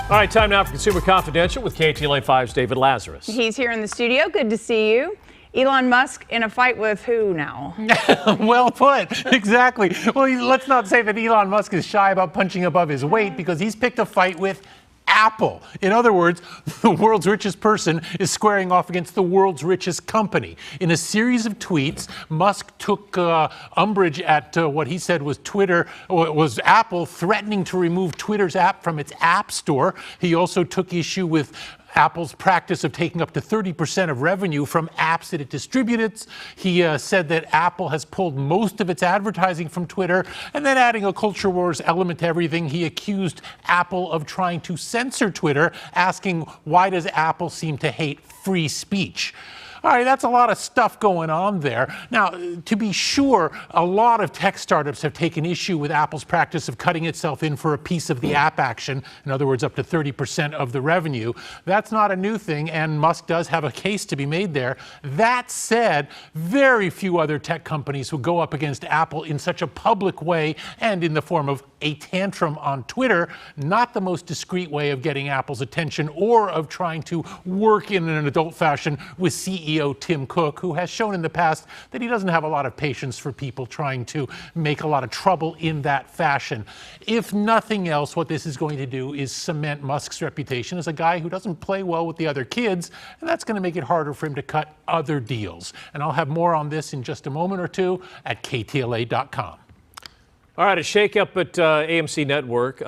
All right, time now for Consumer Confidential with KTLA 5's David Lazarus. He's here in the studio. Good to see you. Elon Musk in a fight with who now? Well put. Exactly. Well, let's not say that Elon Musk is shy about punching above his weight, because he's picked a fight with Apple. In other words, the world's richest person is squaring off against the world's richest company. In a series of tweets, Musk took umbrage at what he said was Apple threatening to remove Twitter's app from its app store. He also took issue with Apple's practice of taking up to 30% of revenue from apps that it distributes. He said that Apple has pulled most of its advertising from Twitter, and then adding a culture wars element to everything, he accused Apple of trying to censor Twitter, asking, why does Apple seem to hate free speech? All right, that's a lot of stuff going on there. Now, to be sure, a lot of tech startups have taken issue with Apple's practice of cutting itself in for a piece of the app action, in other words, up to 30% of the revenue. That's not a new thing, and Musk does have a case to be made there. That said, very few other tech companies will go up against Apple in such a public way and in the form of a tantrum on Twitter, not the most discreet way of getting Apple's attention or of trying to work in an adult fashion with CEO Tim Cook, who has shown in the past that he doesn't have a lot of patience for people trying to make a lot of trouble in that fashion. If nothing else, what this is going to do is cement Musk's reputation as a guy who doesn't play well with the other kids, and that's going to make it harder for him to cut other deals. And I'll have more on this in just a moment or two at KTLA.com. All right, a shakeup at AMC Network.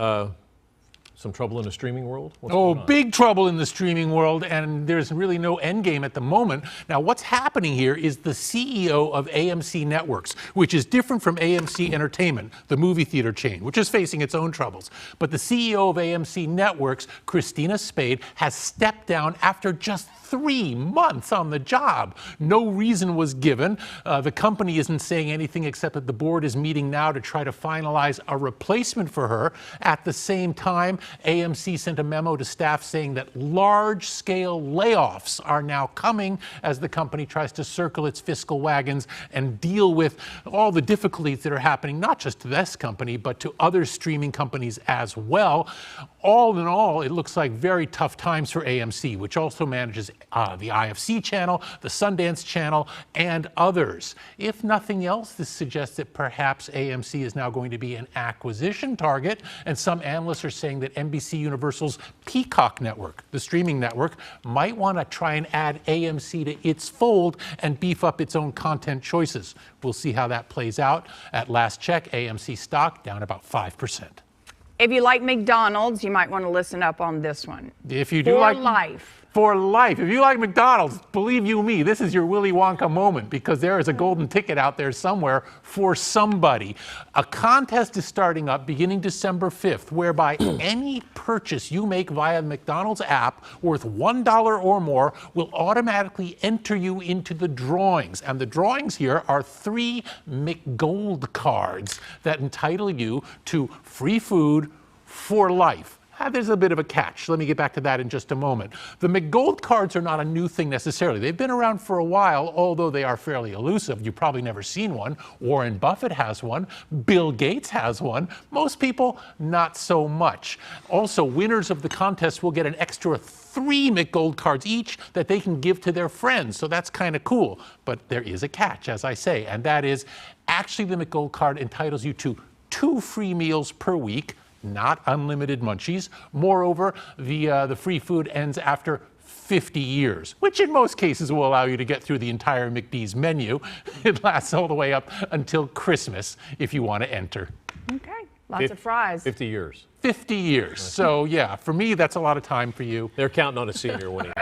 Some trouble in the streaming world? Big trouble in the streaming world, and there's really no end game at the moment. Now, what's happening here is the CEO of AMC Networks, which is different from AMC Entertainment, the movie theater chain, which is facing its own troubles. But the CEO of AMC Networks, Christina Spade, has stepped down after just 3 months on the job. No reason was given. The company isn't saying anything except that the board is meeting now to try to finalize a replacement for her. At the same time, AMC sent a memo to staff saying that large-scale layoffs are now coming as the company tries to circle its fiscal wagons and deal with all the difficulties that are happening, not just to this company, but to other streaming companies as well. All in all, it looks like very tough times for AMC, which also manages the IFC channel, the Sundance channel, and others. If nothing else, this suggests that perhaps AMC is now going to be an acquisition target, and some analysts are saying that NBC Universal's Peacock network, the streaming network, might want to try and add AMC to its fold and beef up its own content choices. We'll see how that plays out. At last check, AMC stock down about 5%. If you like McDonald's, you might want to listen up on this one. If you do like life. For life. If you like McDonald's, believe you me, this is your Willy Wonka moment, because there is a golden ticket out there somewhere for somebody. A contest is starting up beginning December 5th, whereby any purchase you make via the McDonald's app worth $1 or more will automatically enter you into the drawings. And the drawings here are 3 McGold cards that entitle you to free food for life. There's a bit of a catch. Let me get back to that in just a moment. The McGold cards are not a new thing necessarily. They've been around for a while, although they are fairly elusive. You've probably never seen one. Warren Buffett has one. Bill Gates has one. Most people, not so much. Also, winners of the contest will get an extra 3 McGold cards each that they can give to their friends. So that's kind of cool. But there is a catch, as I say, and that is actually the McGold card entitles you to 2 free meals per week, not unlimited munchies. Moreover, the free food ends after 50 years, which in most cases will allow you to get through the entire McD's menu. It lasts all the way up until Christmas if you want to enter. Okay, lots of fries. 50 years. 50 years. So yeah, for me, that's a lot of time for you. They're counting on a senior winning.